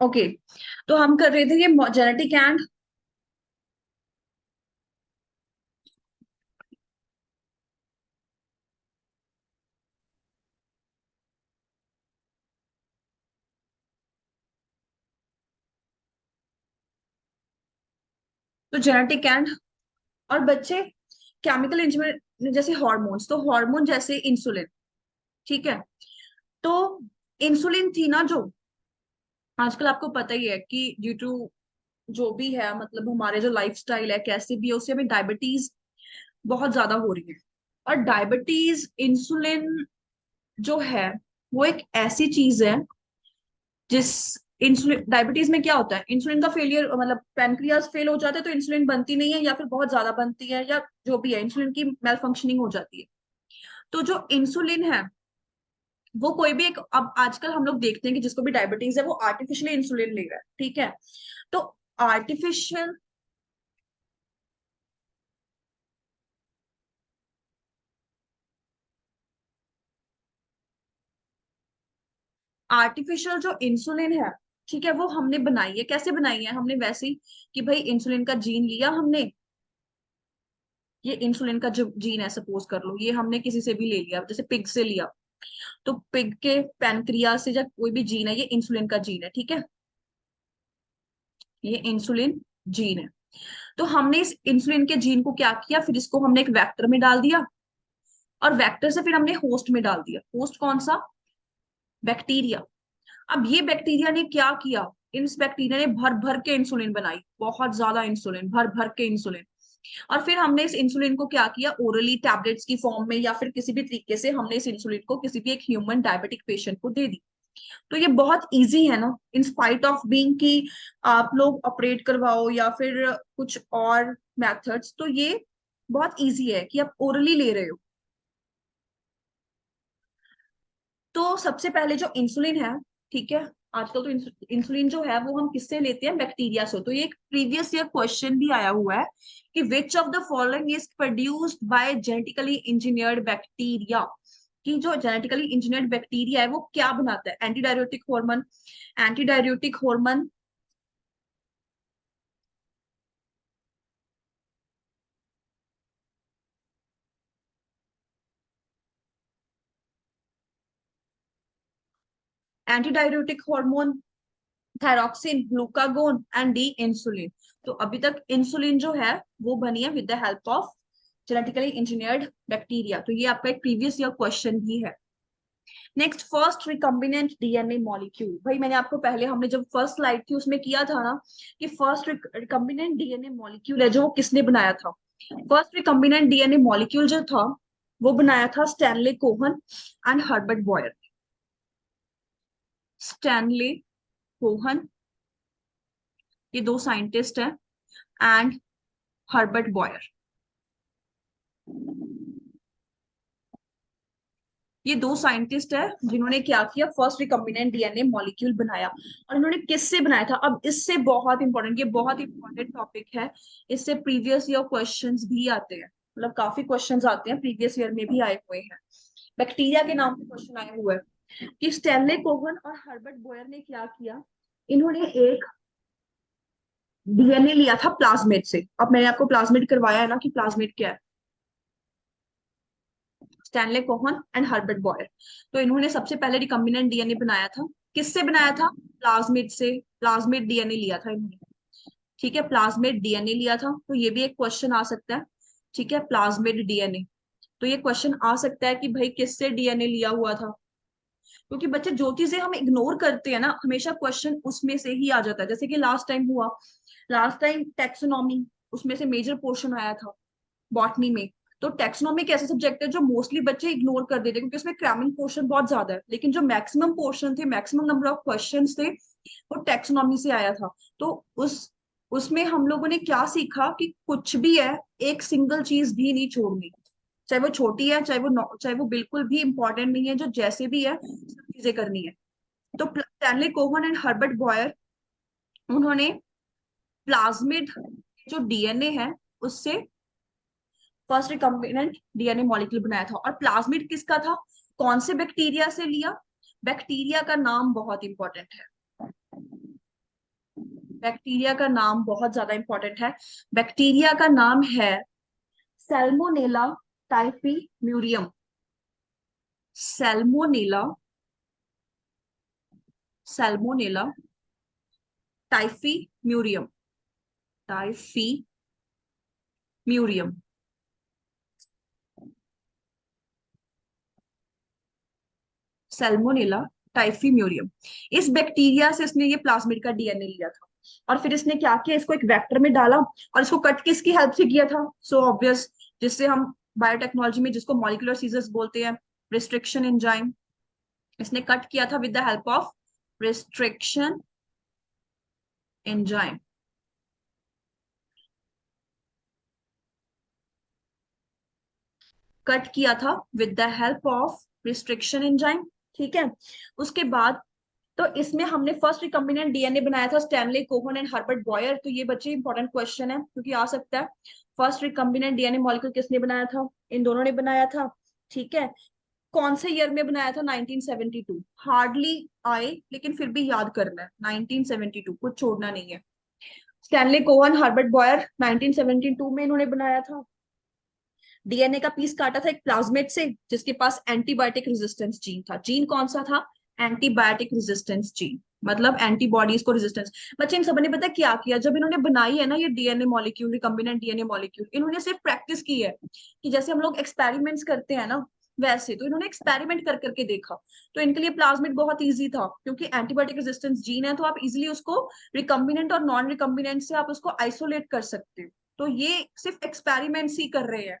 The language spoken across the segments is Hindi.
ओके। तो हम कर रहे थे ये जेनेटिक एंड, तो जेनेटिक एंड, और बच्चे केमिकल इंजीनियर जैसे हॉर्मोन्स, तो हॉर्मोन जैसे इंसुलिन। ठीक है। तो इंसुलिन थी ना जो, आजकल आपको पता ही है कि ड्यू टू जो भी है, मतलब हमारे जो लाइफस्टाइल है कैसे भी है, उससे हमें डायबिटीज बहुत ज्यादा हो रही है। और डायबिटीज इंसुलिन जो है वो एक ऐसी चीज है जिस, इंसुलिन डायबिटीज में क्या होता है, इंसुलिन का फेलियर, मतलब पैनक्रियाज फेल हो जाता है तो इंसुलिन बनती नहीं है, या फिर बहुत ज्यादा बनती है, या जो भी है इंसुलिन की मेल फंक्शनिंग हो जाती है। तो जो इंसुलिन है वो कोई भी एक, अब आजकल हम लोग देखते हैं कि जिसको भी डायबिटीज है वो आर्टिफिशियली इंसुलिन ले रहा है। ठीक है। तो आर्टिफिशियल, आर्टिफिशियल जो इंसुलिन है, ठीक है, वो हमने बनाई है। कैसे बनाई है हमने? वैसे ही कि भाई इंसुलिन का जीन लिया हमने, ये इंसुलिन का जो जीन है, सपोज कर लो ये हमने किसी से भी ले लिया, जैसे पिग से लिया, तो पिग के पैनक्रियास से जब कोई भी जीन है, ये इंसुलिन का जीन है। ठीक है, ये इंसुलिन जीन है। तो हमने इस इंसुलिन के जीन को क्या किया, फिर इसको हमने एक वेक्टर में डाल दिया, और वेक्टर से फिर हमने होस्ट में डाल दिया। होस्ट कौन सा? बैक्टीरिया। अब ये बैक्टीरिया ने क्या किया, इस बैक्टीरिया ने भर भर के इंसुलिन बनाई, बहुत ज्यादा इंसुलिन, भर भर के इंसुलिन। और फिर हमने इस इंसुलिन को क्या किया, ओरली टैबलेट्स की फॉर्म में या फिर किसी भी तरीके से हमने इस इंसुलिन को किसी भी एक ह्यूमन डायबिटिक पेशेंट को दे दी। तो ये बहुत इजी है ना, इन स्पाइट ऑफ बीइंग कि आप लोग ऑपरेट करवाओ या फिर कुछ और मेथड्स, तो ये बहुत इजी है कि आप ओरली ले रहे हो। तो सबसे पहले जो इंसुलिन है, ठीक है, आजकल तो इंसुलिन जो है वो हम किससे लेते हैं, बैक्टीरिया से। तो ये एक प्रीवियस ईयर क्वेश्चन भी आया हुआ है कि which of the following is produced by genetically engineered bacteria, कि जो जेनेटिकली इंजीनियर्ड बैक्टीरिया है वो क्या बनाता है, anti diuretic hormone, anti diuretic hormone, anti diuretic hormone, thyroxine, glucagon and the insulin. तो अभी तक इंसुलिन जो है वो बनी है with the help of genetically engineered bacteria. तो ये आपका एक प्रीवियस ईयर क्वेश्चन भी है। Next, first recombinant DNA molecule. भाई मैंने आपको पहले, हमने जब फर्स्ट स्लाइड थी उसमें किया था ना कि फर्स्ट रिकम्बिनेंट डीएनए मॉलिक्यूल है जो वो किसने बनाया था। फर्स्ट रिकम्बिनेंट डीएनए मॉलिक्यूल जो था वो बनाया था Stanley Cohen and Herbert Boyer. Stanley Cohen, ये दो साइंटिस्ट हैं, एंड हर्बर्ट बॉयर, ये दो साइंटिस्ट है जिन्होंने क्या किया, फर्स्ट रिकम्बिनेंट डीएनए मॉलिक्यूल बनाया। और इन्होंने किससे बनाया था? अब इससे बहुत इंपॉर्टेंट, ये बहुत इंपॉर्टेंट टॉपिक है, इससे प्रीवियस ईयर क्वेश्चंस भी आते हैं, मतलब काफी क्वेश्चंस आते हैं, प्रीवियस ईयर में भी आए हुए हैं। बैक्टीरिया के नाम पे क्वेश्चन आए हुए हैं कि स्टैनले कोहन और हर्बर्ट बॉयर ने क्या किया, इन्होंने एक डीएनए लिया था प्लाज्मिड से। अब मैंने आपको प्लाज्मिड करवाया है ना कि प्लाज्मिड क्या है, Stanley Cohen and Herbert Boyer. तो इन्होंने सबसे पहले रिकम्बिनेंट डीएनए बनाया था। किससे बनाया था? प्लाज्मिड से, प्लाज्मिड डीएनए लिया था इन्होंने। ठीक है, प्लाज्मिड डीएनए लिया था, तो ये भी एक क्वेश्चन आ सकता है। ठीक है, प्लाज्मिड डीएनए, तो ये क्वेश्चन आ सकता है कि भाई किससे डीएनए लिया हुआ था, क्योंकि बच्चे जो चीजें हम इग्नोर करते हैं ना, हमेशा क्वेश्चन उसमें से ही आ जाता है। जैसे कि लास्ट टाइम हुआ, लास्ट टाइम टेक्सोनॉमी, उसमें से मेजर पोर्शन आया था बॉटनी में। तो टेक्सोनॉमी एक ऐसा सब्जेक्ट है जो मोस्टली बच्चे इग्नोर कर देते हैं क्योंकि उसमें क्रैमिंग पोर्शन बहुत ज्यादा है, लेकिन जो मैक्सिमम पोर्शन थे, मैक्सिमम नंबर ऑफ क्वेश्चंस थे, वो टेक्सोनॉमी से आया था। तो उस उसमें हम लोगों ने क्या सीखा कि कुछ भी है, एक सिंगल चीज भी नहीं छोड़नी, चाहे वो छोटी है, चाहे वो बिल्कुल भी इंपॉर्टेंट नहीं है, जो जैसे भी है सब चीजें करनी है। तो Stanley Cohen and Herbert Boyer, उन्होंने प्लाज्मिड जो डीएनए है उससे फर्स्ट रिकम्बिनेंट डीएनए मॉलिक्यूल बनाया था। और प्लाज्मिड किसका था, कौन से बैक्टीरिया से लिया? बैक्टीरिया का नाम बहुत इंपॉर्टेंट है, बैक्टीरिया का नाम बहुत ज्यादा इंपॉर्टेंट है। बैक्टीरिया का नाम है Salmonella typhimurium. Salmonella, Salmonella typhimurium, typhimurium. Salmonella typhimurium. इस बैक्टीरिया से इसने ये प्लाज्मिड का डीएनए लिया था, और फिर इसने क्या किया, इसको एक वेक्टर में डाला, और इसको कट किसकी हेल्प से किया था? सो ऑब्वियस, जिससे हम बायोटेक्नोलॉजी में जिसको मॉलिक्यूलर सीजर्स बोलते हैं, रिस्ट्रिक्शन एंजाइम। इसने कट किया था with the help of restriction enzyme. Cut किया था with the help of restriction enzyme. ठीक है। उसके बाद तो इसमें हमने फर्स्ट रिकम्बिनेंट डीएनए बनाया था Stanley Cohen and Herbert Boyer. तो ये बच्चे इंपॉर्टेंट क्वेश्चन है क्योंकि आ सकता है। फर्स्ट रिकम्बिनेंट डीएनए मॉलिक्यूल किसने बनाया था? इन दोनों ने बनाया था। ठीक है। कौन से ईयर में बनाया था? 1972। हार्डली आए लेकिन फिर भी याद करना है, 1972 कुछ छोड़ना नहीं है। स्टैनली कोहन, हर्बर्ट बॉयर 1972 में इन्होंने बनाया था। डीएनए का पीस काटा था एक प्लाज्मिड से जिसके पास एंटीबायोटिक रेजिस्टेंस जीन था। जीन कौन सा था? एंटीबायोटिक रेजिस्टेंस जीन, मतलब एंटीबॉडीज को रेजिस्टेंस। बच्चे इन सब ने पता क्या किया, जब इन्होंने बनाई है ना ये DNA molecule, recombinant DNA molecule, इन्होंने सिर्फ प्रैक्टिस की है कि जैसे हम लोग एक्सपेरिमेंट्स करते हैं ना वैसे। तो इन्होंने एक्सपेरिमेंट कर करके देखा। तो इनके लिए प्लाज्मिड बहुत इजी था क्योंकि एंटीबायोटिक रेजिस्टेंस जीन है, तो आप इजिली उसको रिकम्बिनेंट और नॉन रिकम्बिनेंट से आप उसको आइसोलेट कर सकते हो। तो ये सिर्फ एक्सपेरिमेंट्स ही कर रहे हैं,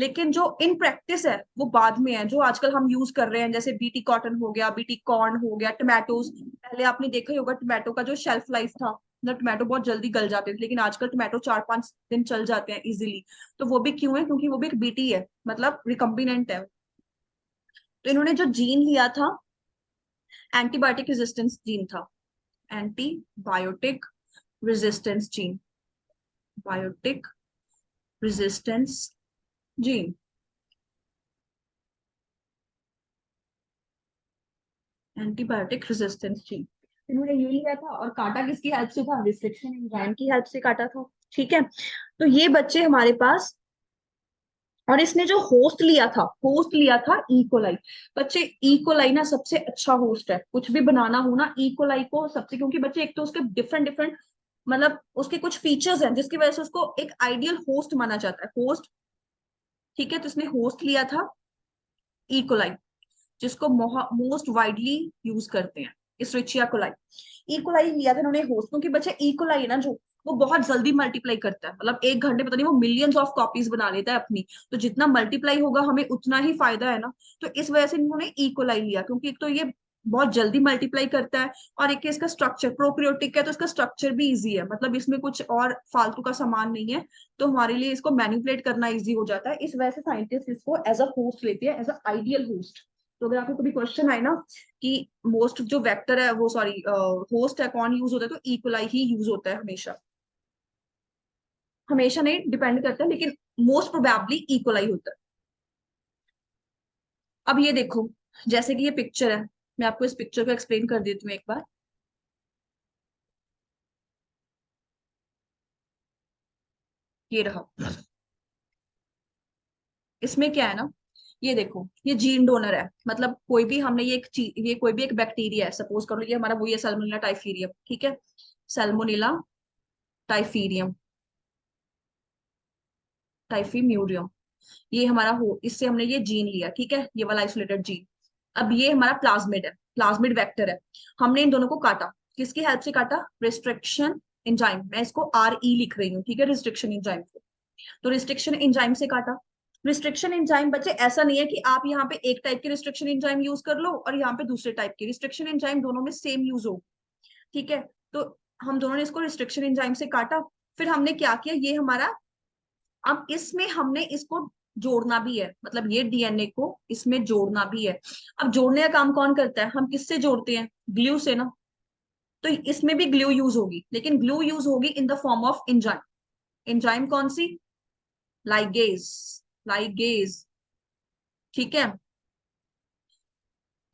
लेकिन जो इन प्रैक्टिस है वो बाद में है, जो आजकल हम यूज कर रहे हैं, जैसे बीटी कॉटन हो गया, बीटी कॉर्न हो गया, टमाटोज। पहले आपने देखा ही होगा टमाटो का जो शेल्फ लाइफ था ना, टमाटो बहुत जल्दी गल जाते थे, लेकिन आजकल टमाटो 4-5 दिन चल जाते हैं इजीली। तो वो भी क्यों है? क्योंकि वो भी एक बीटी है, मतलब रिकम्बिनेंट है। तो इन्होंने जो जीन लिया था एंटीबायोटिक रेजिस्टेंस जीन था। Antibiotic resistance gene, biotic resistance gene, antibiotic resistance gene इन्होंने ये लिया था। और काटा किसकी हेल्प से था? रिस्ट्रिक्शन एंजाइम की हेल्प से काटा था। ठीक है। तो ये बच्चे हमारे पास, और इसने जो होस्ट लिया था, होस्ट लिया था इकोलाई। बच्चे इकोलाई ना सबसे अच्छा होस्ट है, कुछ भी बनाना हो ना इकोलाई को सबसे, क्योंकि बच्चे एक तो उसके डिफरेंट डिफरेंट, मतलब उसके कुछ फीचर्स हैं जिसकी वजह से उसको एक आइडियल होस्ट माना जाता है, होस्ट। ठीक है। तो इसने होस्ट लिया था इकोलाई, जिसको मोस्ट वाइडली यूज करते हैं, इस्रिचिया कोलाई। इकोलाई लिया था इन्होंने होस्ट, क्योंकि बच्चे इकोलाई है ना जो, वो बहुत जल्दी मल्टीप्लाई करता है, मतलब एक घंटे पता नहीं वो मिलियंस ऑफ कॉपीज बना लेता है अपनी। तो जितना मल्टीप्लाई होगा हमें उतना ही फायदा है ना। तो इस वजह से इन्होंने इकोलाई लिया, क्योंकि एक तो ये बहुत जल्दी मल्टीप्लाई करता है, और एक इसका स्ट्रक्चर प्रोकैरियोटिक है तो इसका स्ट्रक्चर भी इजी है, मतलब इसमें कुछ और फालतू का सामान नहीं है। तो हमारे लिए इसको मैनिपुलेट करना इजी हो जाता है, इस वजह से साइंटिस्ट इसको एज अ होस्ट लेते हैं, एज अ आइडियल होस्ट। तो अगर आपको कभी क्वेश्चन आए ना कि मोस्ट जो वेक्टर है वो, सॉरी होस्ट है, कौन यूज होता है, तो इकोलाई ही यूज होता है हमेशा। हमेशा नहीं, डिपेंड करता है, लेकिन मोस्ट प्रोबेबली इकोलाई होता है। अब ये देखो, जैसे कि ये पिक्चर है, मैं आपको इस पिक्चर को एक्सप्लेन कर देती हूँ एक बार। ये रहा। इसमें क्या है ना, ये देखो, ये जीन डोनर है, मतलब कोई भी हमने ये एक चीज, ये कोई भी एक बैक्टीरिया है, सपोज करो ये हमारा वही है सैल्मोनेला टाइफीरियम। ठीक है। सैल्मोनेला टाइफीरियम, टाइफीम्यूरियम, ये हमारा हो, इससे हमने ये जीन लिया। ठीक है, ये वाला आइसोलेटेड जीन। अब ये हमारा प्लाज्मिड है, प्लाज्मिड वेक्टर है। हमने इन दोनों को काटा, किसकी हेल्प से काटा? रिस्ट्रिक्शन एंजाइम, मैं इसको RE लिख रही हूँ, ठीक है, रिस्ट्रिक्शन एंजाइम को। तो रिस्ट्रिक्शन एंजाइम से काटा। रिस्ट्रिक्शन एंजाइम बच्चे ऐसा नहीं है कि आप यहाँ पे एक टाइप के रिस्ट्रिक्शन एंजाइम यूज कर लो और यहाँ पे दूसरे टाइप के रिस्ट्रिक्शन एंजाइम, दोनों में सेम यूज हो। ठीक है। तो हम दोनों ने इसको रिस्ट्रिक्शन एंजाइम से काटा। फिर हमने क्या किया, ये हमारा, अब इसमें हमने इसको जोड़ना भी है, मतलब ये डीएनए को इसमें जोड़ना भी है। अब जोड़ने का काम कौन करता है? हम किससे जोड़ते हैं? ग्लू से ना। तो इसमें भी ग्लू यूज होगी, लेकिन ग्लू यूज होगी in the form of enzyme. Enzyme कौन सी? Ligase, ligase. ठीक है।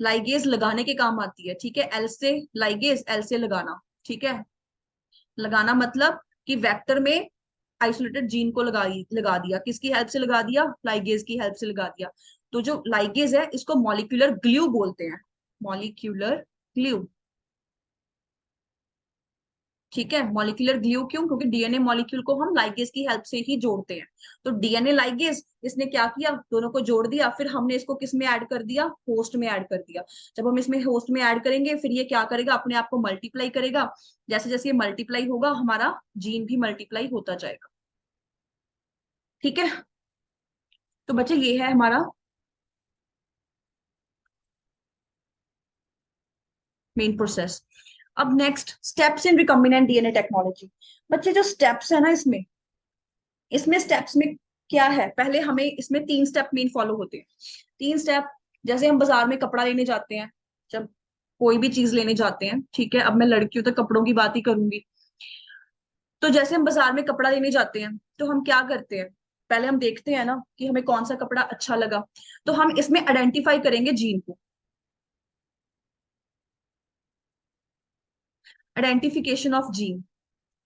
लाइगेज लगाने के काम आती है। ठीक है, एल से लाइगेज, एल से लगाना। ठीक है। लगाना मतलब कि वेक्टर में आइसोलेटेड जीन को लगा दिया, किसकी हेल्प से लगा दिया, लाइगेज की हेल्प से लगा दिया। तो जो लाइगेज है इसको मॉलिक्यूलर ग्लू बोलते हैं, मॉलिक्यूलर ग्लू। ठीक है, मॉलिक्यूलर ग्लू क्यों, क्योंकि डीएनए मॉलिक्यूल को हम लाइगेज की हेल्प से ही जोड़ते हैं। तो डीएनए लाइगेज, इसने क्या किया, दोनों को जोड़ दिया, फिर हमने इसको किस में ऐड कर दिया, होस्ट में ऐड कर दिया। जब हम इसमें होस्ट में ऐड करेंगे फिर ये क्या करेगा, अपने आप को मल्टीप्लाई करेगा। जैसे जैसे ये मल्टीप्लाई होगा हमारा जीन भी मल्टीप्लाई होता जाएगा। ठीक है, तो बच्चे ये है हमारा मेन प्रोसेस। अब next steps in recombinant DNA technology. बच्चे जो स्टेप्स है ना इसमें, इसमें स्टेप्स में क्या है, पहले हमें इसमें 3 स्टेप मेन फॉलो होते हैं। 3 स्टेप, जैसे हम बाजार में कपड़ा लेने जाते हैं, जब कोई भी चीज लेने जाते हैं, ठीक है, अब मैं लड़की हूं तो कपड़ों की बात ही करूंगी। तो जैसे हम बाजार में कपड़ा लेने जाते हैं तो हम क्या करते हैं, पहले हम देखते हैं ना कि हमें कौन सा कपड़ा अच्छा लगा। तो हम इसमें आइडेंटिफाई करेंगे जीन को, आइडेंटिफिकेशन ऑफ जीन,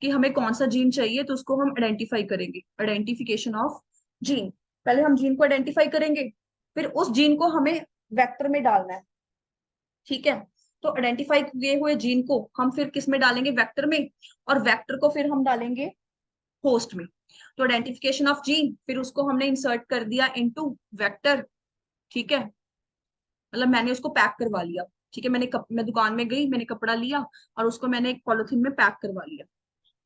कि हमें कौन सा जीन चाहिए तो उसको हम आइडेंटिफाई करेंगे, आइडेंटिफिकेशन ऑफ जीन। पहले हम जीन को आइडेंटिफाई करेंगे, फिर उस जीन को हमें वेक्टर में डालना है। ठीक है, तो आइडेंटिफाई किए हुए जीन को हम फिर किस में डालेंगे, वेक्टर में, और वेक्टर को फिर हम डालेंगे होस्ट में। तो आइडेंटिफिकेशन ऑफ जीन, फिर उसको हमने इंसर्ट कर दिया इनटू वेक्टर। ठीक है, मतलब मैंने उसको पैक करवा लिया। ठीक है, मैं दुकान में गई, मैंने कपड़ा लिया और उसको मैंने एक पॉलिथीन में पैक करवा लिया,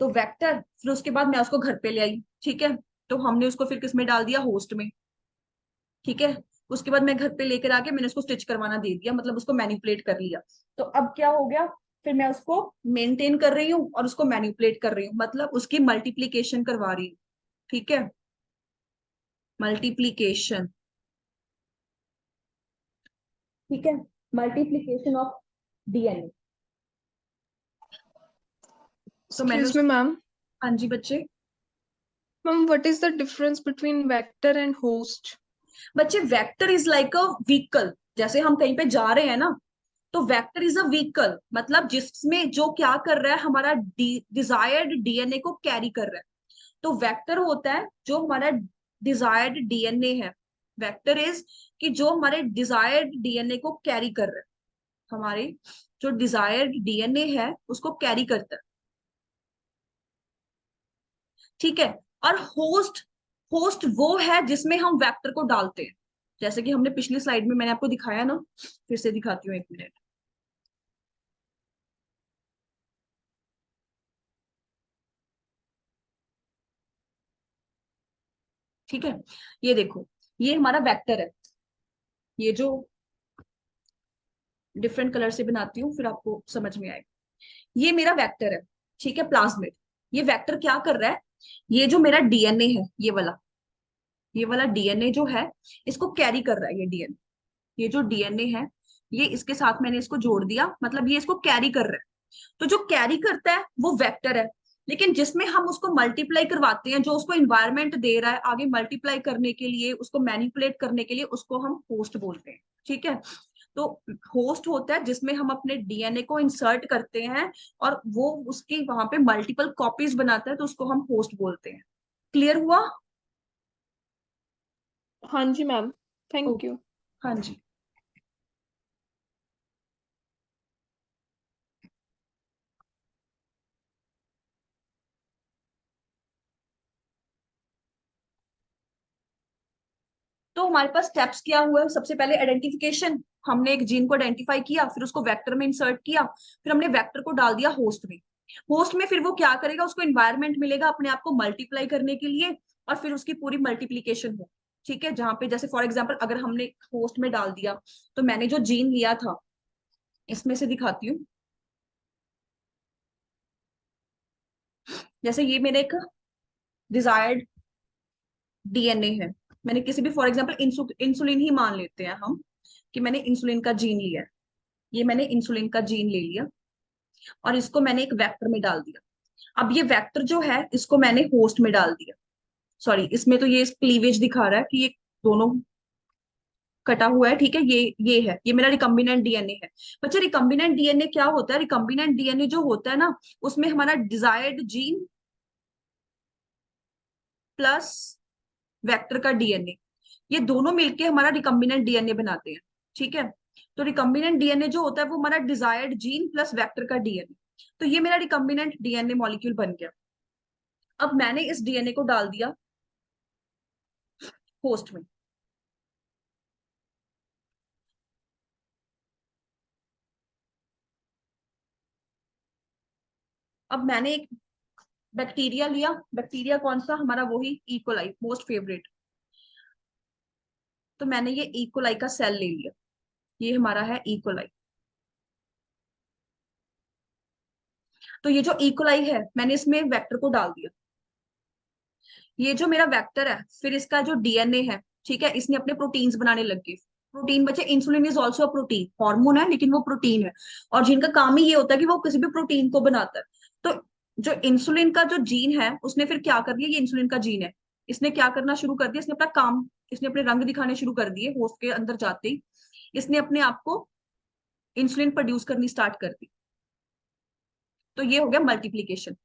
तो वेक्टर, फिर उसके बाद मैं उसको घर पे ले आई। ठीक है, तो हमने उसको फिर किस में डाल दिया, होस्ट में। ठीक है, उसके बाद मैं घर पे लेकर आके मैंने उसको स्टिच करवाना दे दिया, मतलब उसको मैनिपुलेट कर लिया। तो अब क्या हो गया, फिर मैं उसको मेंटेन कर रही हूँ और उसको मैनिपुलेट कर रही हूँ, मतलब उसकी मल्टीप्लीकेशन करवा रही हूँ। ठीक है, मल्टीप्लीकेशन। ठीक है, मल्टीप्लीकेशन ऑफ डीएनए। तो मैंने Excuse उस, me, ma'am. हाँ जी बच्चे। Ma'am, what is the difference between vector and host? बच्चे vector is like a vehicle, जैसे हम कहीं पे जा रहे हैं ना, तो वेक्टर इज अ व्हीकल, मतलब जिसमें जो क्या कर रहा है, हमारा डिजायर्ड डीएनए को कैरी कर रहा है। तो वेक्टर होता है जो हमारा डिजायर्ड डीएनए है। वेक्टर इज कि जो हमारे डिजायर्ड डीएनए को कैरी कर रहा है, हमारे जो डिजायर्ड डीएनए है उसको कैरी करता है। ठीक है, और होस्ट, होस्ट वो है जिसमें हम वेक्टर को डालते हैं, जैसे कि हमने पिछली स्लाइड में मैंने आपको दिखाया ना, फिर से दिखाती हूँ, 1 मिनट। ठीक है, ये देखो, ये हमारा वेक्टर है, ये जो डिफरेंट कलर से बनाती हूँ फिर आपको समझ में आएगा। ये मेरा वेक्टर है, ठीक है, प्लाज्मिड। ये वेक्टर क्या कर रहा है, ये जो मेरा डीएनए है, ये वाला डीएनए जो है इसको कैरी कर रहा है, ये डीएनए, ये जो डीएनए है, ये इसके साथ मैंने इसको जोड़ दिया, मतलब ये इसको कैरी कर रहा है। तो जो कैरी करता है वो वेक्टर है, लेकिन जिसमें हम उसको मल्टीप्लाई करवाते हैं, जो उसको इन्वायरमेंट दे रहा है आगे मल्टीप्लाई करने के लिए, उसको मैनिपुलेट करने के लिए, उसको हम होस्ट बोलते हैं। ठीक है, तो होस्ट होता है जिसमें हम अपने डीएनए को इंसर्ट करते हैं और वो उसकी वहां पे मल्टीपल कॉपीज बनाता है, तो उसको हम होस्ट बोलते हैं। क्लियर हुआ? हाँ जी, ma'am. Thank okay, you. हाँ जी। तो हमारे पास स्टेप्स क्या हुआ, सबसे पहले आइडेंटिफिकेशन, हमने एक जीन को आइडेंटिफाई किया, फिर उसको वेक्टर में इंसर्ट किया, फिर हमने वेक्टर को डाल दिया होस्ट में। होस्ट में फिर वो क्या करेगा, उसको इन्वायरमेंट मिलेगा अपने आप को मल्टीप्लाई करने के लिए, और फिर उसकी पूरी मल्टीप्लीकेशन हो। ठीक है, जहां पे जैसे फॉर एग्जाम्पल अगर हमने होस्ट में डाल दिया, तो मैंने जो जीन लिया था, इसमें से दिखाती हूँ, जैसे ये मेरे एक डिजायर्ड डीएनए है, मैंने किसी भी फॉर एग्जाम्पल इंसुलिन ही मान लेते हैं हम, कि मैंने इंसुलिन का जीन लिया है, ये मैंने इंसुलिन का जीन ले लिया और इसको मैंने एक वेक्टर में डाल दिया। अब ये वेक्टर जो है इसको मैंने होस्ट में डाल दिया, सॉरी इसमें तो ये क्लीवेज दिखा रहा है कि ये दोनों कटा हुआ है, ठीक है, ये है, ये मेरा रिकम्बिनेंट डीएनए है। बच्चे रिकम्बिनेंट डीएनए क्या होता है? रिकम्बिनेंट डीएनए जो होता है ना, उसमें हमारा डिजायर्ड जीन प्लस वेक्टर का डीएनए, ये दोनों मिलके हमारा रिकम्बिनेंट डीएनए बनाते हैं, ठीक है। तो रिकम्बिनेंट डीएनए जो होता है वो हमारा डिजायर्ड जीन प्लस वेक्टर का डीएनए। तो ये मेरा रिकम्बिनेंट डीएनए मॉलिक्यूल बन गया। अब मैंने इस डीएनए को डाल दिया होस्ट में। अब मैंने एक बैक्टीरिया लिया, बैक्टीरिया कौन सा? हमारा वही इकोलाई, मोस्ट फेवरेट। तो मैंने ये इकोलाई का सेल ले लिया, ये हमारा है इकोलाई। तो ये जो इकोलाई है, मैंने इसमें वेक्टर को डाल दिया। ये जो मेरा वेक्टर है, फिर इसका जो डीएनए है, ठीक है, इसने अपने प्रोटीन्स बनाने लग गए। प्रोटीन बच्चे, insulin is also protein, hormone है लेकिन वो प्रोटीन है, और जिनका काम ही ये होता है कि वो किसी भी प्रोटीन को बनाता है। तो जो इंसुलिन का जो जीन है, उसने फिर क्या कर दिया, ये इंसुलिन का जीन है, इसने क्या करना शुरू कर दिया, इसने अपना काम, इसने अपने रंग दिखाने शुरू कर दिए होस्ट के अंदर जाते ही। इसने अपने आप को इंसुलिन प्रोड्यूस करनी स्टार्ट कर दी। तो ये हो गया मल्टीप्लीकेशन।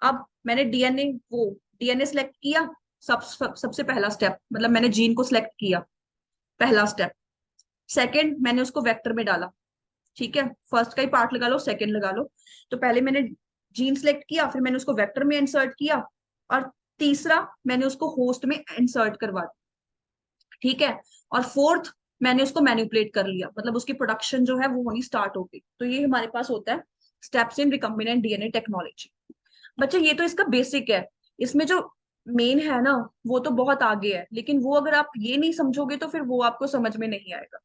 अब मैंने डीएनए सेलेक्ट किया, सबसे पहला स्टेप, मतलब मैंने जीन को सिलेक्ट किया, पहला स्टेप। सेकंड, मैंने उसको वेक्टर में डाला, ठीक है, फर्स्ट का ही पार्ट लगा लो, सेकंड लगा लो। तो पहले मैंने जीन सेलेक्ट किया, फिर मैंने उसको वेक्टर में इंसर्ट किया, और तीसरा मैंने उसको होस्ट में इंसर्ट करवा दिया, ठीक है। और फोर्थ, मैंने उसको मैनिपुलेट कर लिया, मतलब उसकी प्रोडक्शन जो है वो होनी स्टार्ट हो गई। तो ये हमारे पास होता है steps in recombinant DNA technology. बच्चे ये तो इसका बेसिक है, इसमें जो मेन है ना, वो तो बहुत आगे है, लेकिन वो अगर आप ये नहीं समझोगे तो फिर वो आपको समझ में नहीं आएगा।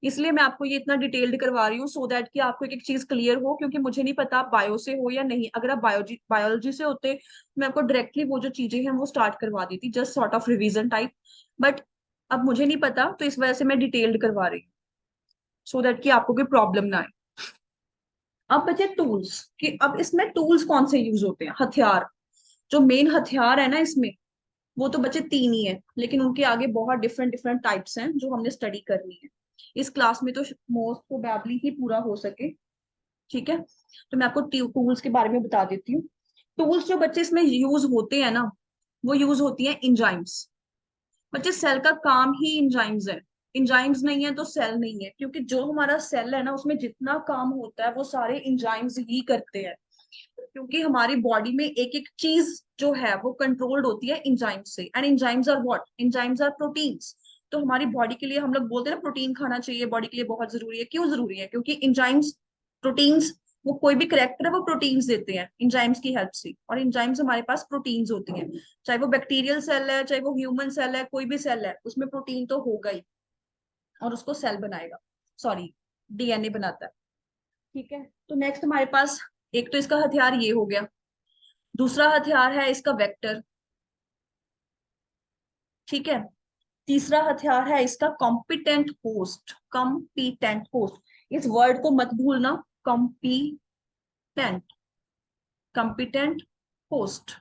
इसलिए मैं आपको ये इतना डिटेल्ड करवा रही हूँ, सो दैट कि आपको एक एक चीज क्लियर हो, क्योंकि मुझे नहीं पता आप बायो से हो या नहीं। अगर आप बायोलॉजी से होते, मैं आपको डायरेक्टली वो जो चीजें हैं वो स्टार्ट करवा देती, just sort of revision type. But अब मुझे नहीं पता, तो इस वजह से मैं डिटेल्ड करवा रही हूँ, सो दैट कि आपको कोई प्रॉब्लम ना आए। अब बचे टूल्स, कि अब इसमें टूल्स कौन से यूज होते हैं, हथियार। जो मेन हथियार है ना इसमें, वो तो बचे तीन ही है, लेकिन उनके आगे बहुत डिफरेंट डिफरेंट टाइप्स हैं जो हमने स्टडी करनी है इस क्लास में, तो मोस्ट प्रोबेबली ही पूरा हो सके, ठीक है। तो मैं आपको टूल्स के बारे में बता देती हूँ। टूल्स जो बच्चे इसमें यूज होते हैं ना, वो यूज होती हैं इंजाइम्स। बच्चे सेल का काम ही इंजाइम्स है, इंजाइम्स नहीं है तो सेल नहीं है, क्योंकि जो हमारा सेल है ना, उसमें जितना काम होता है वो सारे इंजाइम्स ही करते हैं। क्योंकि हमारी बॉडी में एक एक चीज जो है वो कंट्रोल्ड होती है इंजाइम्स से, and enzymes are what, enzymes are proteins. तो हमारी बॉडी के लिए हम लोग बोलते हैं ना, प्रोटीन खाना चाहिए, बॉडी के लिए बहुत जरूरी है। क्यों जरूरी है? क्योंकि इंजाइम्स, प्रोटीन्स, वो कोई भी करेक्टर है वो प्रोटीन्स देते हैं इंजाइम्स की हेल्प से, और इंजाइम्स हमारे पास प्रोटीन्स होती हैं। चाहे वो बैक्टीरियल सेल है, चाहे वो ह्यूमन सेल है, कोई भी सेल है, उसमें प्रोटीन तो होगा ही, और उसको सेल बनाएगा, सॉरी, डीएनए बनाता है, ठीक है। तो नेक्स्ट हमारे पास, एक तो इसका हथियार ये हो गया, दूसरा हथियार है इसका वेक्टर, ठीक है। तीसरा हथियार है इसका कॉम्पिटेंट होस्ट, कॉम्पिटेंट होस्ट, इस वर्ड को मत भूलना, कॉम्पिटेंट, कॉम्पिटेंट होस्ट,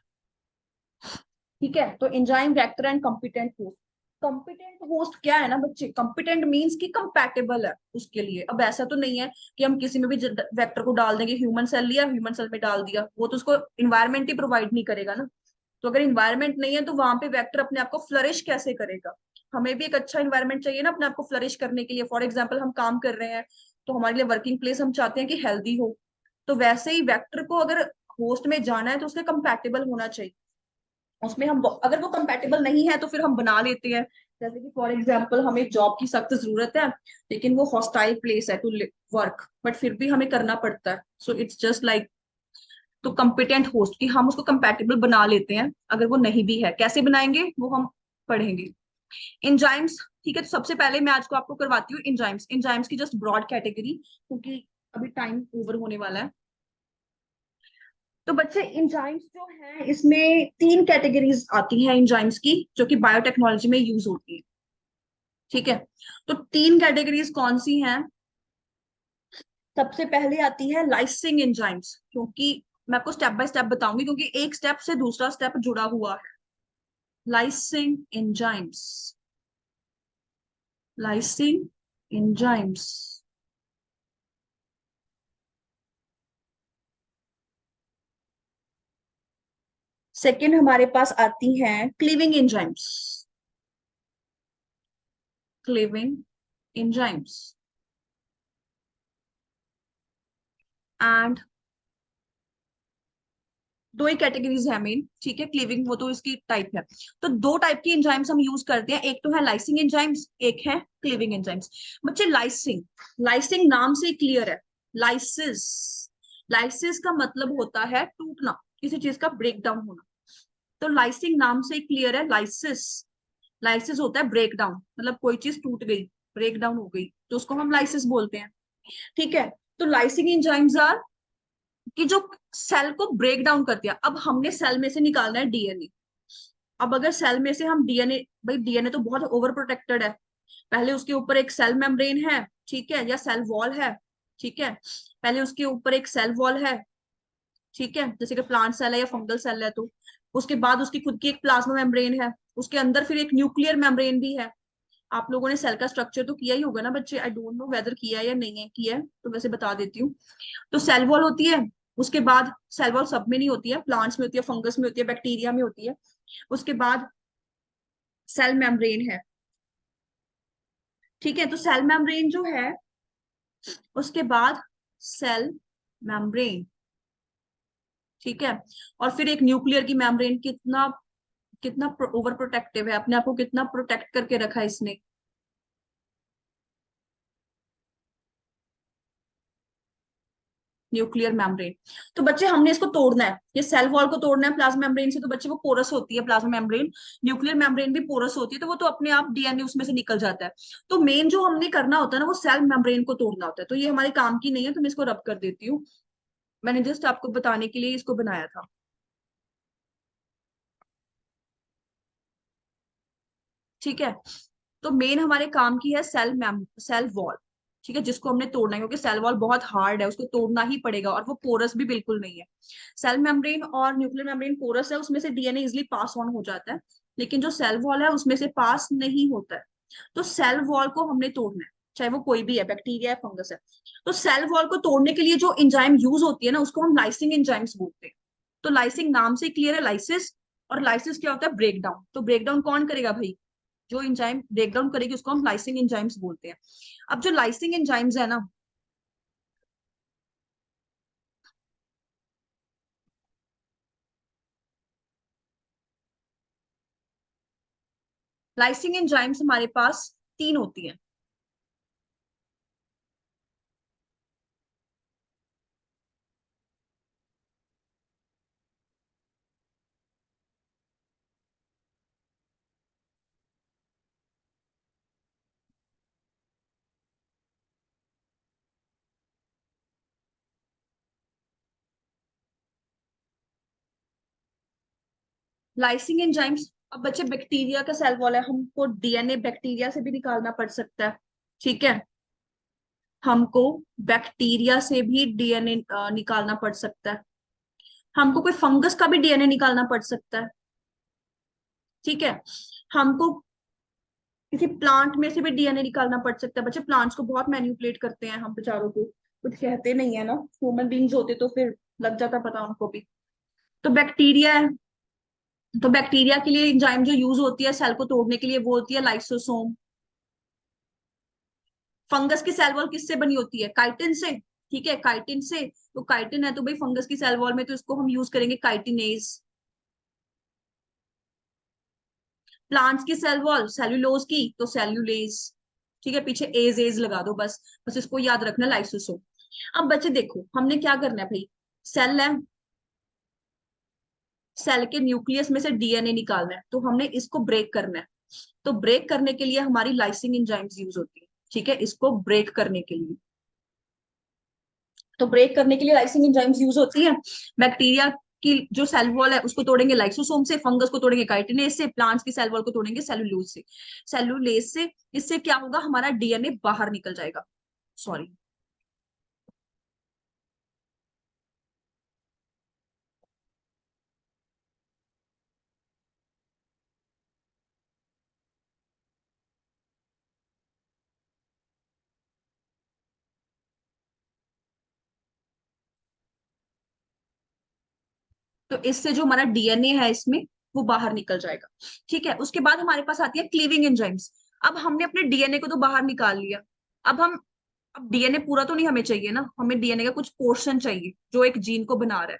ठीक है। तो enzyme, vector and competent host. Competent host क्या है ना बच्चे, कॉम्पिटेंट मींस कि कंपैटिबल है उसके लिए। अब ऐसा तो नहीं है कि हम किसी में भी वेक्टर को डाल देंगे, ह्यूमन सेल लिया, ह्यूमन सेल में डाल दिया, वो तो उसको इन्वायरमेंट ही प्रोवाइड नहीं करेगा ना। तो अगर इन्वायरमेंट नहीं है तो वहां पे वेक्टर अपने आप को फ्लरिश कैसे करेगा? हमें भी एक अच्छा इन्वायरमेंट चाहिए ना अपने आप को फ्लरिश करने के लिए। फॉर एग्जाम्पल, हम काम कर रहे हैं, तो हमारे लिए वर्किंग प्लेस हम चाहते हैं कि हेल्दी हो। तो वैसे ही वेक्टर को अगर होस्ट में जाना है तो उसके कंपैटिबल होना चाहिए। उसमें हम, अगर वो कंपैटिबल नहीं है तो फिर हम बना लेते हैं। जैसे कि फॉर एग्जाम्पल, हमें जॉब की सख्त जरूरत है, लेकिन वो हॉस्टाइल प्लेस है टू वर्क, बट फिर भी हमें करना पड़ता है। सो इट्स जस्ट लाइक, तो कंपिटेंट होस्ट की हम उसको कंपैटिबल बना लेते हैं। अगर वो नहीं भी है, कैसे बनाएंगे वो हम पढ़ेंगे। इंजाइम्स, ठीक है। तो सबसे पहले मैं आज को आपको करवाती हूँ इंजाइम्स, इंजाइम्स की जस्ट ब्रॉड कैटेगरी, क्योंकि अभी टाइम ओवर होने वाला है। तो बच्चे, इंजाइम्स जो है, इसमें तीन कैटेगरीज आती हैं इंजाइम्स की, जो कि बायोटेक्नोलॉजी में यूज होती है, ठीक है। तो तीन कैटेगरीज कौन सी हैं? सबसे पहले आती है लाइसिंग एंजाइम्स, क्योंकि मैं आपको स्टेप बाय स्टेप बताऊंगी, क्योंकि एक स्टेप से दूसरा स्टेप जुड़ा हुआ है। Lysing enzymes, lysing enzymes. Second हमारे पास आती हैं cleaving enzymes. Cleaving enzymes and दो ही कैटेगरीज है मेन, ठीक है। क्लीविंग वो तो इसकी टाइप है। तो दो टाइप की एंजाइम्स हम यूज करते हैं, एक तो है लाइसिंग एंजाइम्स, एक है क्लीविंग एंजाइम्स। बच्चे लाइसिंग, लाइसिंग नाम से क्लियर है। लाइसिस, लाइसिस का मतलब होता है टूटना, किसी चीज का ब्रेक डाउन होना। तो लाइसिंग नाम से क्लियर है। लाइसिस, लाइसिस होता है ब्रेक डाउन, मतलब कोई चीज टूट गई, ब्रेक डाउन हो गई, तो उसको हम लाइसिस बोलते हैं, ठीक है। तो लाइसिंग एंजाइम्स आर कि जो सेल को ब्रेक डाउन करती है। अब हमने सेल में से निकालना है डीएनए। अब अगर सेल में से हम डीएनए, भाई डीएनए तो बहुत ओवर प्रोटेक्टेड है। पहले उसके ऊपर एक सेल मेम्ब्रेन है, ठीक है, या सेल वॉल है, ठीक है। पहले उसके ऊपर एक सेल वॉल है, ठीक है, जैसे कि प्लांट सेल है या फंगल सेल है तो। उसके बाद उसकी खुद की एक प्लाज्मा मेम्ब्रेन है, उसके अंदर फिर एक न्यूक्लियर मेम्ब्रेन भी है। आप लोगों ने सेल का स्ट्रक्चर तो किया ही होगा ना बच्चे, आई डोंट नो वेदर किया है या नहीं है, किया है तो वैसे बता देती हूँ। तो सेल वॉल होती है, उसके बाद सेल वॉल सब में नहीं होती है, प्लांट्स में होती है, फंगस में होती है, बैक्टीरिया में होती है। उसके बाद सेल मेम्ब्रेन है, ठीक है। तो सेल मेम्ब्रेन जो है, उसके बाद सेल मेम्ब्रेन, ठीक है। और फिर एक न्यूक्लियर की मेम्ब्रेन, कितना कितना ओवर प्रोटेक्टिव है, अपने आप को कितना प्रोटेक्ट करके रखा है इसने। Nuclear membrane. तो बच्चे हमने इसको तोड़ना है, ये सेल वॉल को तोड़ना है प्लाज्मा मेम्ब्रेन से, तो बच्चे वो पोरस होती है प्लाज्मा मेम्ब्रेन। न्यूक्लियर मेम्ब्रेन भी पोरस होती है, तो वो तो अपने आप डीएनए उसमें से निकल जाता है। तो मेन जो हमने करना होता है ना, वो सेल मेम्ब्रेन को तोड़ना होता है। तो ये हमारे काम की नहीं है, तो मैं इसको रब कर देती हूँ। मैंने जस्ट आपको बताने के लिए इसको बनाया था, ठीक है। तो मेन हमारे काम की है सेल वॉल, ठीक है, जिसको हमने तोड़ना है, क्योंकि सेल वॉल बहुत हार्ड है, उसको तोड़ना ही पड़ेगा, और वो पोरस भी बिल्कुल नहीं है। सेल मेम्ब्रेन और न्यूक्लियर मेम्ब्रेन पोरस है, उसमें से डीएनए इजिली पास ऑन हो जाता है, लेकिन जो सेल वॉल है उसमें से पास नहीं होता है। तो सेल वॉल को हमने तोड़ना है, चाहे वो कोई भी है, बैक्टीरिया है, फंगस है। तो सेल वॉल को तोड़ने के लिए जो एंजाइम यूज होती है ना, उसको हम लाइसिंग एंजाइम्स बोलते हैं। तो लाइसिंग नाम से क्लियर है, लाइसिस। और लाइसिस क्या होता है, ब्रेक डाउन। तो ब्रेक डाउन कौन करेगा भाई, जो एंजाइम ब्रेक डाउन करेगी उसको हम लाइसिंग एंजाइम्स बोलते हैं। अब जो लाइसिंग एंजाइम्स है ना, लाइसिंग एंजाइम्स हमारे पास तीन होती हैं। लाइसिंग एंजाइम्स, अब बच्चे बैक्टीरिया का सेल वॉल है, हमको डीएनए बैक्टीरिया से भी निकालना पड़ सकता है, ठीक है। हमको बैक्टीरिया से भी डीएनए निकालना पड़ सकता है। हमको कोई फंगस का भी डीएनए निकालना पड़ सकता है, ठीक है। हमको किसी प्लांट में से भी डीएनए निकालना पड़ सकता है। बच्चे प्लांट्स को बहुत मैनिपुलेट करते हैं हम बेचारों को, कुछ कहते नहीं है ना, ह्यूमन बींग्स होते तो फिर लग जाता पता उनको भी। तो बैक्टीरिया है, तो बैक्टीरिया के लिए एंजाइम जो यूज होती है सेल को तोड़ने के लिए, वो होती है लाइसोसोम। फंगस की सेल वॉल किससे बनी होती है, काइटिन से, ठीक है, काइटिन से। तो काइटिन है तो भाई फंगस की सेल वॉल में, तो इसको हम यूज करेंगे काइटिनेज। प्लांट्स की सेल वॉल सेल्यूलोज की, तो सेल्यूलेज, ठीक है, पीछे एज एज लगा दो बस, बस इसको याद रखना, लाइसोसोम। अब बच्चे देखो हमने क्या करना है भाई, सेल है, सेल के न्यूक्लियस में से डीएनए निकालना है, तो हमने इसको ब्रेक करना है। तो ब्रेक करने के लिए हमारी लाइसिंग एंजाइम्स यूज होती है, ठीक है, इसको ब्रेक करने के लिए। तो ब्रेक करने के लिए लाइसिंग एंजाइम्स यूज होती है। बैक्टीरिया की जो सेल वॉल है उसको तोड़ेंगे लाइसोसोम से, फंगस को तोड़ेंगे काइटिनेज से, प्लांट्स की सेल वॉल को तोड़ेंगे सेलुलोज से, सेलुलेज से। इससे क्या होगा, हमारा डीएनए बाहर निकल जाएगा, सॉरी। तो इससे जो हमारा डीएनए है इसमें वो बाहर निकल जाएगा। ठीक है, उसके बाद हमारे पास आती है क्लीविंग एंजाइम्स। अब हमने अपने डीएनए को तो बाहर निकाल लिया, अब हम अब डीएनए पूरा तो नहीं हमें चाहिए ना, हमें डीएनए का कुछ पोर्शन चाहिए जो एक जीन को बना रहा है।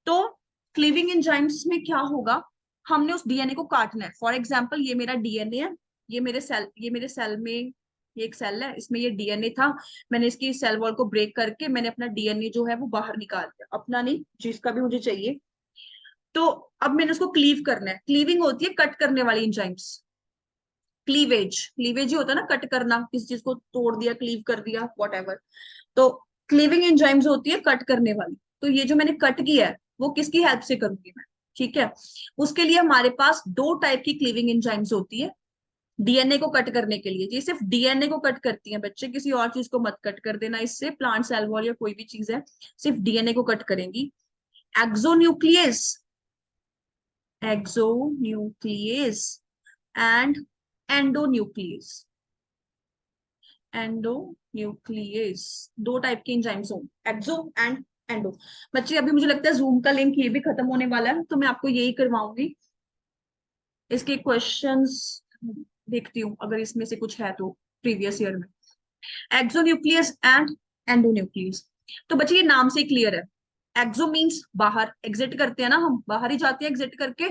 तो क्लीविंग एंजाइम्स में क्या होगा, हमने उस डीएनए को काटना है। फॉर एग्जाम्पल ये मेरा डीएनए है, ये मेरे सेल में, ये एक सेल है, इसमें ये डीएनए था, मैंने इसकी सेल वॉल को ब्रेक करके मैंने अपना डीएनए जो है वो बाहर निकाल दिया, अपना नहीं जिसका भी मुझे चाहिए। तो अब मैंने उसको क्लीव करना है। क्लीविंग होती है कट करने वाली एंजाइम्स। क्लीवेज, क्लीवेज ही होता है ना, कट करना, किसी चीज को तोड़ दिया, क्लीव कर दिया, वॉट। तो क्लीविंग एंजाइम्स होती है कट करने वाली। तो ये जो मैंने कट किया है वो किसकी हेल्प से करूंगी मैं, ठीक है। उसके लिए हमारे पास दो टाइप की क्लीविंग एंजाइम्स होती है डीएनए को कट करने के लिए। ये सिर्फ डीएनए को कट करती हैं बच्चे, किसी और चीज को मत कट कर देना इससे, प्लांट सेल वॉल या कोई भी चीज है, सिर्फ डीएनए को कट करेंगी। Exonuclease, exonuclease and endonuclease. Endonuclease, दो टाइप के एंजाइम्स होंगे, एक्सो एंड एंडो। बच्चे अभी मुझे लगता है जूम का लिंक ये भी खत्म होने वाला है, तो मैं आपको यही करवाऊंगी। इसके क्वेश्चंस देखती हूँ अगर इसमें से कुछ है तो प्रीवियस ईयर में। Exonuclease and endonuclease. तो बच्चे ये नाम से क्लियर है, एक्सो मीन्स बाहर, एग्जिट करते हैं ना हम, बाहर ही जाते हैं एग्जिट करके।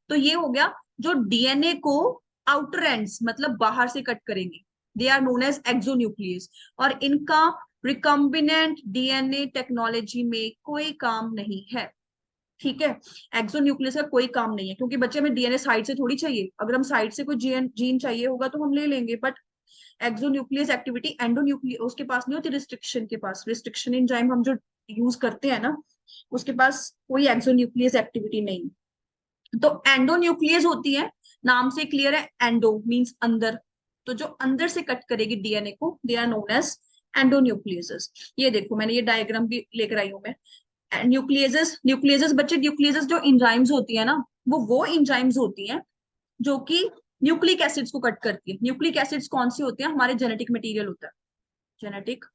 तो ये हो गया जो डीएनए को आउटर एंड्स मतलब बाहर से कट करेंगे, they are known as exonuclease. और इनका रिकम्बिनेंट डीएनए टेक्नोलॉजी में कोई काम नहीं है, ठीक है। एक्सोन्यूक्लियस का कोई काम नहीं है, क्योंकि बच्चे में डीएनए साइड से थोड़ी चाहिए, अगर हम साइड से कोई जीन जीन चाहिए होगा तो हम ले लेंगे, बट एक्सोन्यूक्लियस एक्टिविटी एंडोन्यूक्लियस उसके पास नहीं होती, रिस्ट्रिक्शन के पास, रिस्ट्रिक्शन एंजाइम हम जो यूज करते हैं ना, उसके पास कोई एक्सोन्यूक्लियस एक्टिविटी नहीं। तो एंडोन्यूक्लियस होती है, नाम से क्लियर है, एंडो मींस अंदर, तो जो अंदर से कट करेगी डीएनए को, they are known as endonuclease. ये देखो मैंने ये डायग्राम भी लेकर आई हूं मैं। न्यूक्लियस, न्यूक्लियस बच्चे, न्यूक्लियस जो इंजाइम्स होती है ना, वो इंजाइम्स होती हैं जो कि न्यूक्लिक एसिड्स को कट करती है। न्यूक्लिक एसिड्स कौन से होते हैं, हमारे जेनेटिक मटेरियल होता है, जेनेटिक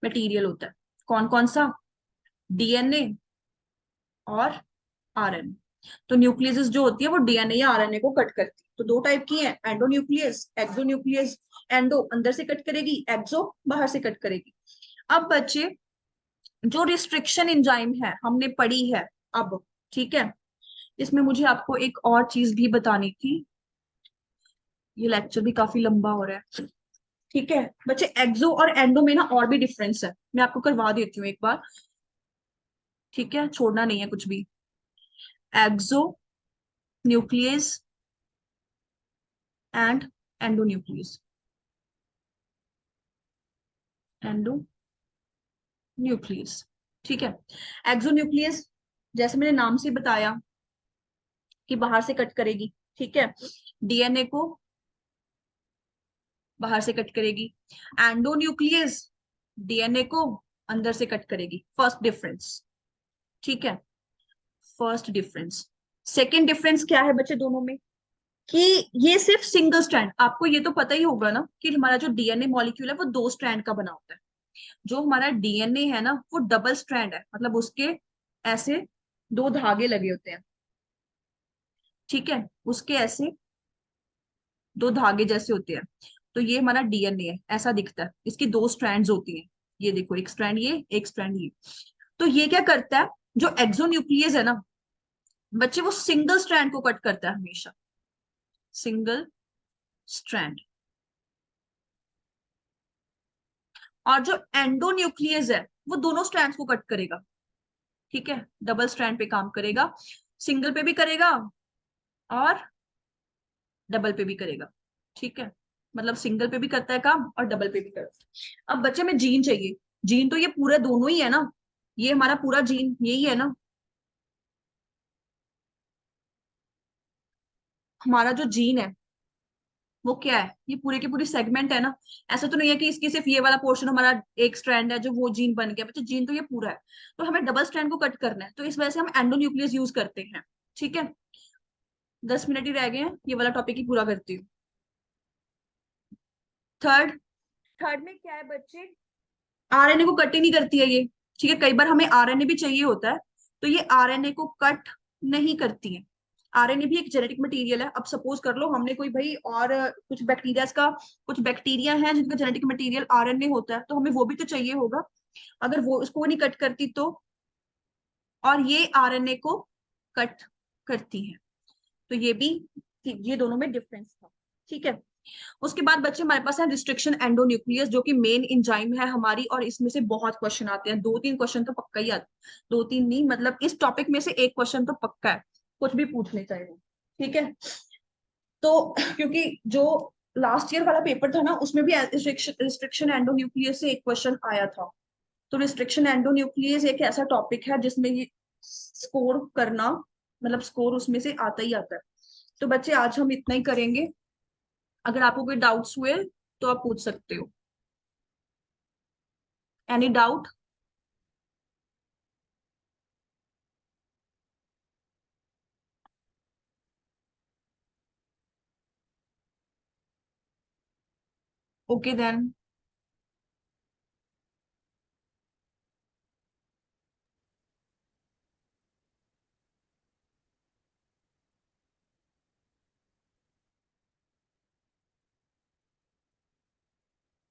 मटेरियल होता है। कौन कौन सा, डीएनए और आरएनए। तो न्यूक्लियस जो होती है वो डीएनए या आरएनए को कट करती है। तो दो टाइप की है, एंडोन्यूक्लियस, एक्सोन्यूक्लियस। एंडो अंदर से कट करेगी, एक्सो बाहर से कट करेगी। अब बच्चे जो रिस्ट्रिक्शन एंजाइम है हमने पढ़ी है अब, ठीक है। इसमें मुझे आपको एक और चीज भी बतानी थी, ये लेक्चर भी काफी लंबा हो रहा है, ठीक है बच्चे। एक्सो और एंडो में ना और भी डिफरेंस है, मैं आपको करवा देती हूँ एक बार, ठीक है, छोड़ना नहीं है कुछ भी। एक्सो न्यूक्लियस एंड एंडोन्यूक्लियस, एंडोन्यूक्लियस, ठीक है। एक्सोन्यूक्लियस जैसे मैंने नाम से बताया कि बाहर से कट करेगी, ठीक है, डीएनए को बाहर से कट करेगी। एंडोन्यूक्लियस डीएनए को अंदर से कट करेगी, फर्स्ट डिफरेंस, ठीक है, फर्स्ट डिफरेंस। सेकेंड डिफरेंस क्या है बच्चे दोनों में, कि ये सिर्फ सिंगल स्ट्रैंड, आपको ये तो पता ही होगा ना कि हमारा जो डीएनए मॉलिक्यूल है वो दो स्ट्रैंड का बना होता है। जो हमारा डीएनए है ना वो डबल स्ट्रैंड है, मतलब उसके ऐसे दो धागे लगे होते हैं, ठीक है, उसके ऐसे दो धागे जैसे होते हैं। तो ये हमारा डीएनए है, ऐसा दिखता है, इसकी दो स्ट्रैंड्स होती हैं, ये देखो एक स्ट्रैंड ये, एक स्ट्रैंड ये। तो ये क्या करता है, जो एक्सोन्यूक्लियस है ना बच्चे, वो सिंगल स्ट्रैंड को कट करता है हमेशा, सिंगल स्ट्रैंड। और जो एंडोन्यूक्लियस है वो दोनों स्ट्रैंड्स को कट करेगा, ठीक है, डबल स्ट्रैंड पे काम करेगा, सिंगल पे भी करेगा और डबल पे भी करेगा, ठीक है, मतलब सिंगल पे भी करता है काम और डबल पे भी करता है। अब बच्चे में जीन चाहिए, जीन तो ये पूरे दोनों ही है ना, ये हमारा पूरा जीन यही है ना, हमारा जो जीन है वो क्या है, ये पूरे के पूरी सेगमेंट है ना। ऐसा तो नहीं है कि इसकी सिर्फ ये वाला पोर्शन हमारा एक स्ट्रैंड है जो वो जीन बन गया, बच्चे जीन तो ये पूरा है। तो हमें डबल स्ट्रैंड को कट करना है, तो इस वजह से हम एंडोन्यूक्लियस यूज करते हैं, ठीक है। 10 मिनट ही रह गए हैं, ये वाला टॉपिक ही पूरा करती हूँ। थर्ड, थर्ड में क्या है बच्चे, आरएनए को कट ही नहीं करती है ये, ठीक है, कई बार हमें आरएनए भी चाहिए होता है, तो ये आरएनए को कट नहीं करती है। आरएनए भी एक जेनेटिक मटेरियल है। अब सपोज कर लो हमने कोई भाई और कुछ बैक्टीरिया है जिनका जेनेटिक मटेरियल आरएनए होता है, तो हमें वो भी तो चाहिए होगा। अगर वो उसको नहीं कट करती तो, और ये आरएनए को कट करती है, तो ये भी, ये दोनों में डिफरेंस था। ठीक है। उसके बाद बच्चे हमारे पास है रिस्ट्रिक्शन एंडोन्यूक्लियस, जो कि मेन एंजाइम है हमारी, और इसमें से बहुत क्वेश्चन आते हैं, 2-3 क्वेश्चन तो पक्का ही आते, 2-3 नहीं, मतलब इस टॉपिक में से एक क्वेश्चन तो पक्का है, कुछ भी पूछ ले चाहे वो। ठीक है। तो क्योंकि जो लास्ट ईयर वाला पेपर था ना, उसमें भी रिस्ट्रिक्शन एंडोन्यूक्लियस से एक क्वेश्चन आया था। तो रिस्ट्रिक्शन एंडोन्यूक्लियस एक ऐसा टॉपिक है जिसमें ये स्कोर करना, मतलब स्कोर उसमें से आता ही आता है। तो बच्चे आज हम इतना ही करेंगे। अगर आपको कोई डाउट्स हुए तो आप पूछ सकते हो। Any doubt? Okay then.